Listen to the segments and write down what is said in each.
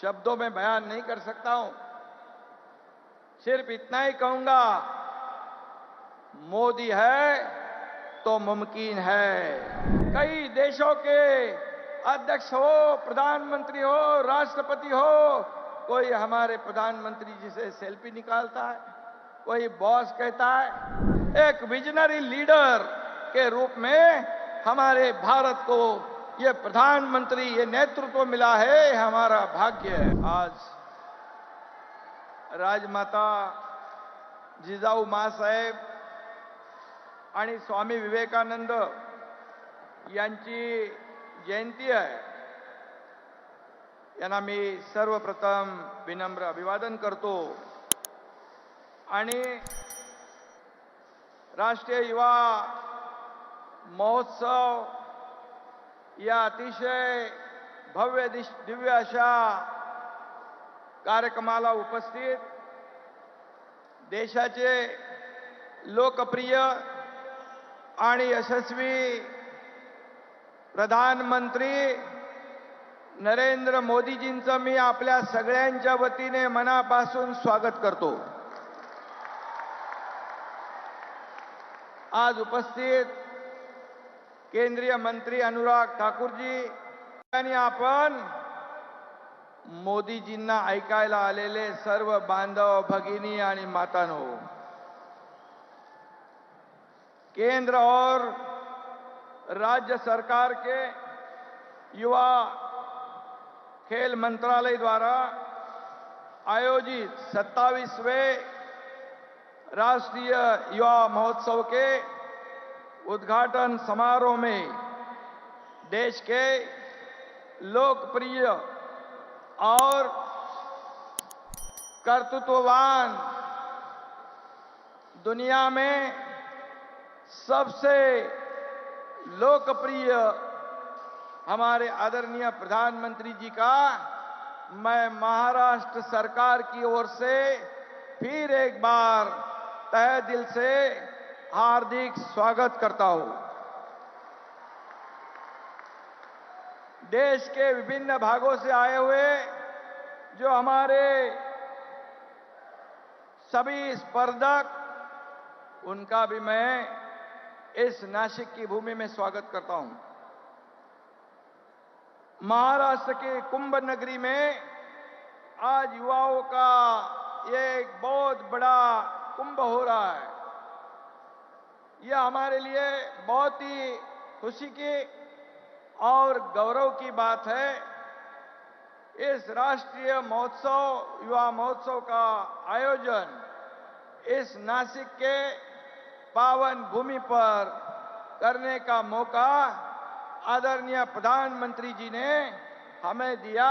शब्दों में बयान नहीं कर सकता हूं। सिर्फ इतना ही कहूंगा, मोदी है तो मुमकिन है। कई देशों के अध्यक्ष हो, प्रधानमंत्री हो, राष्ट्रपति हो, कोई हमारे प्रधानमंत्री जी से सेल्फी निकालता है, कोई बॉस कहता है। एक विजनरी लीडर के रूप में हमारे भारत को ये प्रधानमंत्री, ये नेतृत्व मिला है, हमारा भाग्य है। आज राजमाता जिजाऊ माँसाहेब आणि स्वामी विवेकानंद यांची जयंती आहे। यांना मी सर्वप्रथम विनम्र अभिवादन करतो आणि राष्ट्रीय युवा महोत्सव या अतिशय भव्य दिव्य अशा कार्यक्रमाला उपस्थित देशाचे लोकप्रिय आणि यशस्वी प्रधानमंत्री नरेंद्र मोदीजींचं मी आपल्या सगळ्यांच्या वतीने मनापासून स्वागत करतो। आज उपस्थित केंद्रीय मंत्री अनुराग ठाकूर जी आणि आपण मोदीजींना ऐकायला आलेले सर्व बांधव भगिनी आणि मातांनो, केंद्र और राज्य सरकार के युवा खेल मंत्रालय द्वारा आयोजित 27वें राष्ट्रीय युवा महोत्सव के उद्घाटन समारोह में देश के लोकप्रिय और कर्तृत्ववान, दुनिया में सबसे लोकप्रिय हमारे आदरणीय प्रधानमंत्री जी का मैं महाराष्ट्र सरकार की ओर से फिर एक बार तहे दिल से हार्दिक स्वागत करता हूं। देश के विभिन्न भागों से आए हुए जो हमारे सभी स्पर्धक, उनका भी मैं इस नासिक की भूमि में स्वागत करता हूं। महाराष्ट्र के कुंभ नगरी में आज युवाओं का एक बहुत बड़ा कुंभ हो रहा है। यह हमारे लिए बहुत ही खुशी की और गौरव की बात है। इस राष्ट्रीय महोत्सव, युवा महोत्सव का आयोजन इस नासिक के पावन भूमि पर करने का मौका आदरणीय प्रधानमंत्री जी ने हमें दिया,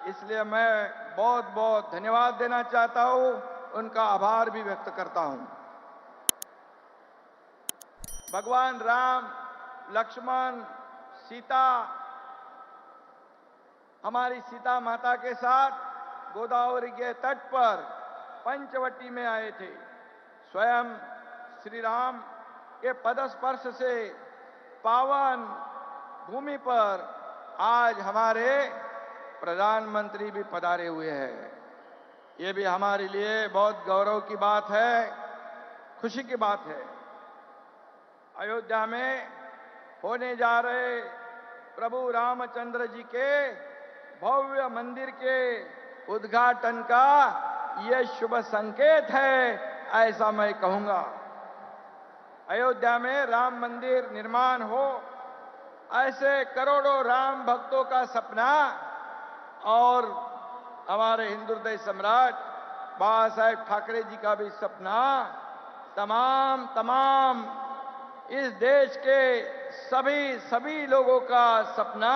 इसलिए मैं बहुत बहुत धन्यवाद देना चाहता हूं, उनका आभार भी व्यक्त करता हूं। भगवान राम, लक्ष्मण, सीता, हमारी सीता माता के साथ गोदावरी के तट पर पंचवटी में आए थे। स्वयं श्री राम के पदस्पर्श से पावन भूमि पर आज हमारे प्रधानमंत्री भी पधारे हुए हैं। ये भी हमारे लिए बहुत गौरव की बात है, खुशी की बात है। अयोध्या में होने जा रहे प्रभु रामचंद्र जी के भव्य मंदिर के उद्घाटन का ये शुभ संकेत है, ऐसा मैं कहूंगा। अयोध्या में राम मंदिर निर्माण हो, ऐसे करोड़ों राम भक्तों का सपना और हमारे हिंदू हृदय सम्राट बाबा साहेब ठाकरे जी का भी सपना, तमाम इस देश के सभी लोगों का सपना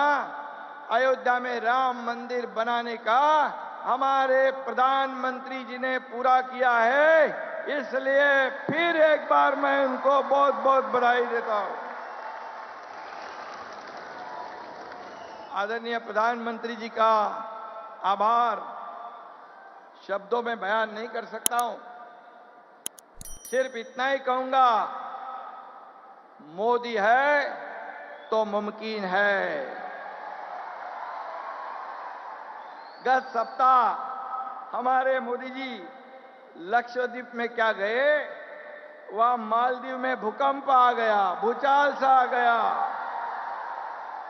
अयोध्या में राम मंदिर बनाने का हमारे प्रधानमंत्री जी ने पूरा किया है। इसलिए फिर एक बार मैं उनको बहुत बहुत बधाई देता हूं। आदरणीय प्रधानमंत्री जी का आभार शब्दों में बयान नहीं कर सकता हूं। सिर्फ इतना ही कहूंगा, मोदी है तो मुमकिन है। गत सप्ताह हमारे मोदी जी लक्षद्वीप में क्या गए, वहां मालदीव में भूकंप आ गया, भूचाल सा आ गया।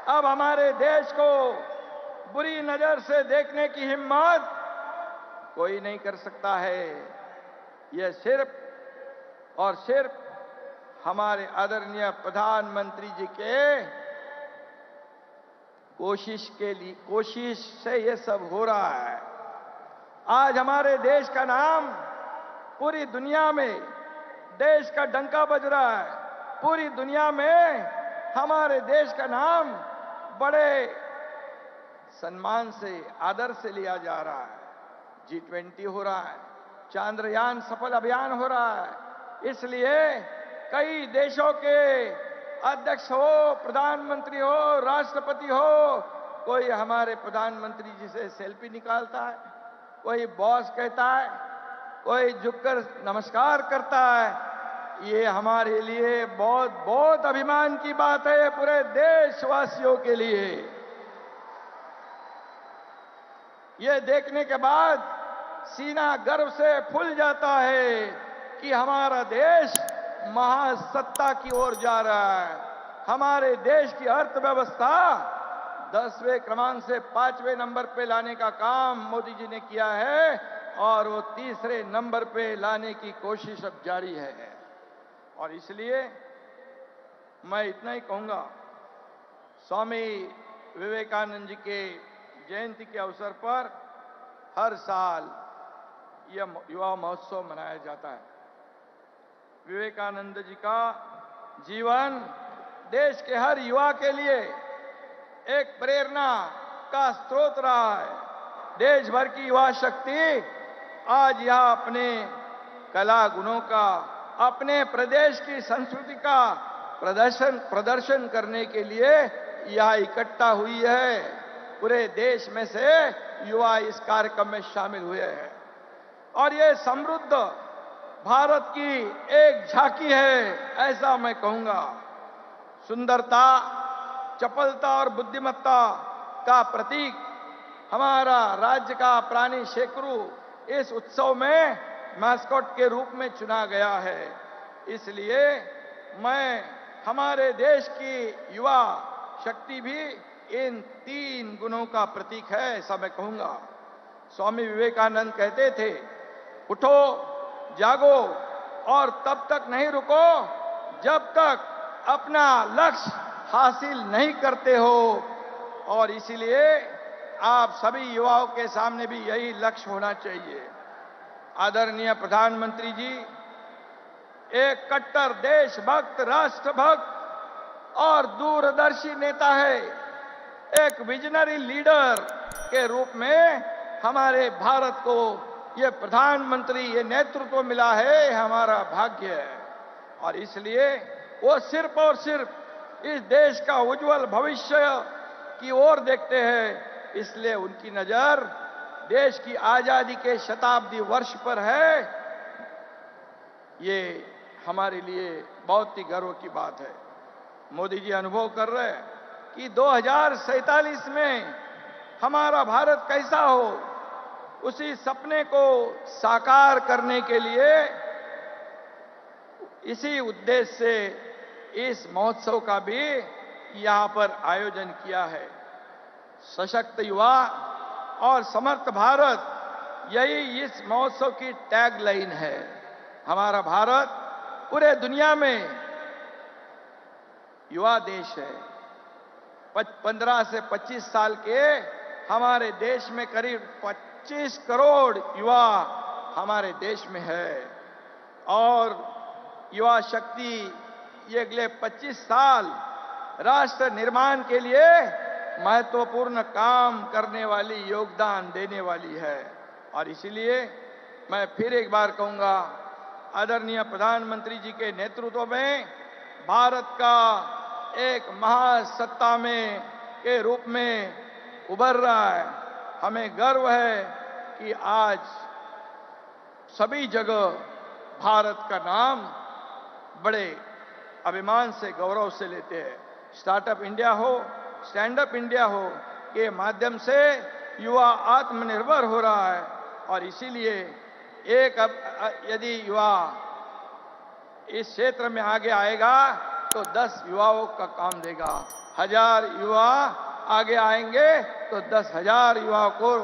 अब हमारे देश को बुरी नजर से देखने की हिम्मत कोई नहीं कर सकता है। यह सिर्फ और सिर्फ हमारे आदरणीय प्रधानमंत्री जी के कोशिश से यह सब हो रहा है। आज हमारे देश का नाम पूरी दुनिया में, देश का डंका बज रहा है। पूरी दुनिया में हमारे देश का नाम बड़े सम्मान से, आदर से लिया जा रहा है। G20 हो रहा है, चांद्रयान सफल अभियान हो रहा है। इसलिए कई देशों के अध्यक्ष हो, प्रधानमंत्री हो, राष्ट्रपति हो, कोई हमारे प्रधानमंत्री जी से सेल्फी निकालता है, कोई बॉस कहता है, कोई झुककर नमस्कार करता है। ये हमारे लिए बहुत बहुत अभिमान की बात है, पूरे देशवासियों के लिए। ये देखने के बाद सीना गर्व से फूल जाता है कि हमारा देश महासत्ता की ओर जा रहा है। हमारे देश की अर्थव्यवस्था 10वें क्रमांक से 5वें नंबर पे लाने का काम मोदी जी ने किया है और वो 3रे नंबर पे लाने की कोशिश अब जारी है। और इसलिए मैं इतना ही कहूंगा, स्वामी विवेकानंद जी के जयंती के अवसर पर हर साल यह युवा महोत्सव मनाया जाता है। विवेकानंद जी का जीवन देश के हर युवा के लिए एक प्रेरणा का स्रोत रहा है। देश भर की युवा शक्ति आज यह अपने कला गुणों का, अपने प्रदेश की संस्कृति का प्रदर्शन करने के लिए यह इकट्ठा हुई है। पूरे देश में से युवा इस कार्यक्रम में शामिल हुए हैं और ये समृद्ध भारत की एक झांकी है, ऐसा मैं कहूंगा। सुंदरता, चपलता और बुद्धिमत्ता का प्रतीक हमारा राज्य का प्राणी शेकरू इस उत्सव में मैस्कॉट के रूप में चुना गया है। इसलिए मैं हमारे देश की युवा शक्ति भी इन 3 गुणों का प्रतीक है, ऐसा मैं कहूंगा। स्वामी विवेकानंद कहते थे, उठो, जागो और तब तक नहीं रुको जब तक अपना लक्ष्य हासिल नहीं करते हो। और इसीलिए आप सभी युवाओं के सामने भी यही लक्ष्य होना चाहिए। आदरणीय प्रधानमंत्री जी एक कट्टर देशभक्त, राष्ट्रभक्त और दूरदर्शी नेता है। एक विजनरी लीडर के रूप में हमारे भारत को ये प्रधानमंत्री, ये नेतृत्व मिला है, हमारा भाग्य है। और इसलिए वो सिर्फ और सिर्फ इस देश का उज्जवल भविष्य की ओर देखते हैं। इसलिए उनकी नजर देश की आजादी के शताब्दी वर्ष पर है। ये हमारे लिए बहुत ही गर्व की बात है। मोदी जी अनुभव कर रहे हैं कि 2047 में हमारा भारत कैसा हो, उसी सपने को साकार करने के लिए इसी उद्देश्य से इस महोत्सव का भी यहां पर आयोजन किया है। सशक्त युवा और समर्थ भारत, यही इस महोत्सव की टैग लाइन है। हमारा भारत पूरे दुनिया में युवा देश है। 15 से 25 साल के हमारे देश में करीब 25 करोड़ युवा हमारे देश में है और युवा शक्ति ये अगले 25 साल राष्ट्र निर्माण के लिए महत्वपूर्ण काम करने वाली, योगदान देने वाली है। और इसीलिए मैं फिर एक बार कहूंगा, आदरणीय प्रधानमंत्री जी के नेतृत्व में भारत का एक महासत्ता में के रूप में उभर रहा है। हमें गर्व है कि आज सभी जगह भारत का नाम बड़े अभिमान से, गौरव से लेते हैं। स्टार्टअप इंडिया हो, स्टैंड अप इंडिया हो के माध्यम से युवा आत्मनिर्भर हो रहा है। और इसीलिए यदि युवा इस क्षेत्र में आगे आएगा तो 10 युवाओं का काम देगा। 1000 युवा आगे आएंगे तो 10,000 युवाओं को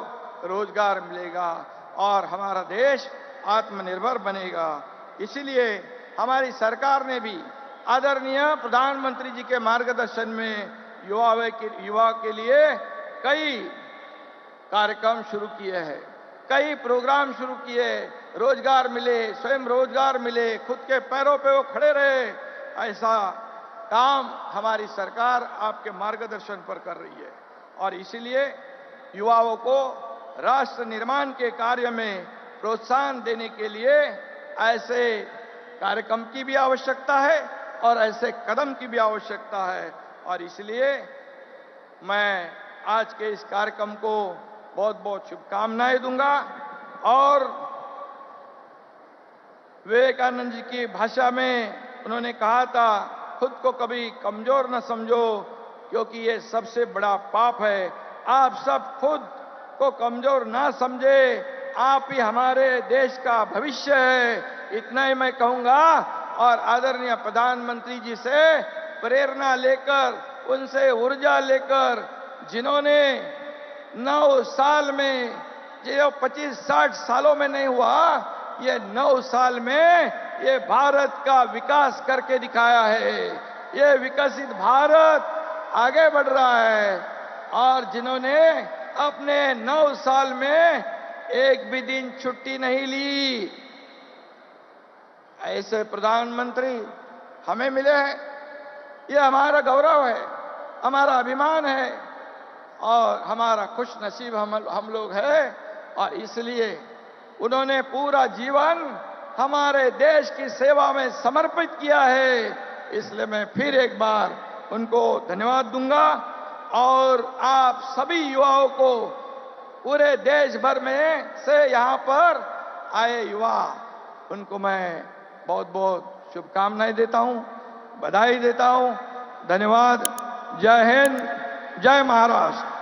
रोजगार मिलेगा और हमारा देश आत्मनिर्भर बनेगा। इसीलिए हमारी सरकार ने भी आदरणीय प्रधानमंत्री जी के मार्गदर्शन में युवा के लिए कई कार्यक्रम शुरू किए हैं, कई प्रोग्राम शुरू किए, रोजगार मिले, स्वयं रोजगार मिले, खुद के पैरों पे वो खड़े रहे। ऐसा काम हमारी सरकार आपके मार्गदर्शन पर कर रही है और इसीलिए युवाओं को राष्ट्र निर्माण के कार्य में प्रोत्साहन देने के लिए ऐसे कार्यक्रम की भी आवश्यकता है और ऐसे कदम की भी आवश्यकता है। और इसलिए मैं आज के इस कार्यक्रम को बहुत बहुत शुभकामनाएं दूंगा और विवेकानंद जी की भाषा में उन्होंने कहा था, खुद को कभी कमजोर न समझो क्योंकि ये सबसे बड़ा पाप है। आप सब खुद को कमजोर ना समझे, आप ही हमारे देश का भविष्य है। इतना ही मैं कहूंगा और आदरणीय प्रधानमंत्री जी से प्रेरणा लेकर, उनसे ऊर्जा लेकर, जिन्होंने 9 साल में, जो 25-60 सालों में नहीं हुआ, ये 9 साल में ये भारत का विकास करके दिखाया है। ये विकसित भारत आगे बढ़ रहा है और जिन्होंने अपने 9 साल में एक भी दिन छुट्टी नहीं ली, ऐसे प्रधानमंत्री हमें मिले हैं। ये हमारा गौरव है, हमारा अभिमान है और हमारा खुश नसीब हम लोग हैं। और इसलिए उन्होंने पूरा जीवन हमारे देश की सेवा में समर्पित किया है। इसलिए मैं फिर एक बार उनको धन्यवाद दूंगा और आप सभी युवाओं को पूरे देश भर में से यहाँ पर आए युवा, उनको मैं बहुत बहुत शुभकामनाएं देता हूं, बधाई देता हूं। धन्यवाद। जय हिंद, जय महाराष्ट्र।